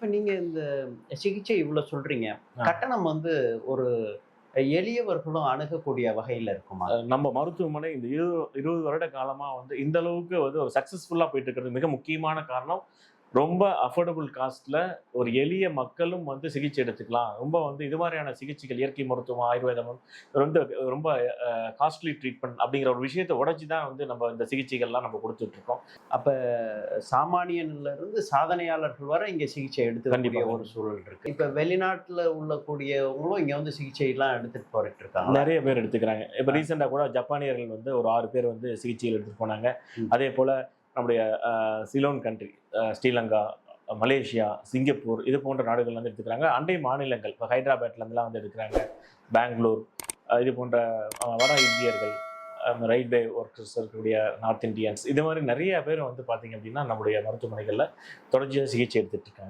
இப்ப நீங்க இந்த சிகிச்சை இவ்வளவு சொல்றீங்க. ஆ. கட்டணம் வந்து ஒரு எளியவர்களும் அணுகக்கூடிய வகையில இருக்குமா? நம்ம மருத்துவமனை இந்த 20 வருட காலமா வந்து இந்த அளவுக்கு வந்து ஒரு சக்சஸ்ஃபுல்லா போயிட்டு இருக்கிறது மிக முக்கியமான காரணம், ரொம்ப அஃபோர்டபுள் காஸ்ட்ல ஒரு எளிய மக்களும் வந்து சிகிச்சை எடுத்துக்கலாம். ரொம்ப வந்து இது மாரியான சிகிச்சைகள் இயற்கை மருத்துவம், ஆயுர்வேதம் வந்து ரொம்ப காஸ்ட்லி ட்ரீட்மெண்ட் அப்படிங்கிற ஒரு விஷயத்த உடைச்சு தான் வந்து நம்ம இந்த சிகிச்சைகள்லாம் நம்ம குடுத்துட்டு இருக்கோம். அப்ப சாமானியன்ல இருந்து சாதனையாளர்கள் வரை இங்க சிகிச்சை எடுத்துக்கக்கூடிய கண்டிப்பா. ஒரு சூழல் இருக்கு. இப்ப வெளிநாட்டுல கூடியவங்களும் இங்க வந்து சிகிச்சைலாம் எடுத்துட்டு போயிட்டு இருக்காங்களா? நெறைய பேர் எடுத்துக்கிறாங்க. இப்ப ரீசென்ட்டா கூட ஜப்பானியர்கள் வந்து ஒரு 6 பேர் வந்து சிகிச்சைகள் எடுத்துட்டு போனாங்க. ம். அதேபோல நம்முடைய Ceylon country, Sri Lanka, Malaysia, Singapore இது போன்ற நாடுகள்ல இருந்து எடுத்துக்கிறாங்க. அண்டை மாநிலங்கள் இப்ப ஹைதராபாத்ல இருந்துலாம் வந்து எடுக்கிறாங்க. பெங்களூர் இது போன்ற வட இந்தியர்கள், ரயில்வே ஒர்க்கர்ஸ் இருக்கக்கூடிய நார்த் இந்தியன்ஸ் இது மாரி நெறைய பேர் வந்து பார்த்தீங்க அப்டின்னா, நம்முடைய மருத்துவமனைகள்ல தொடர்ச்சியா சிகிச்சை எடுத்துட்டு இருக்காங்க.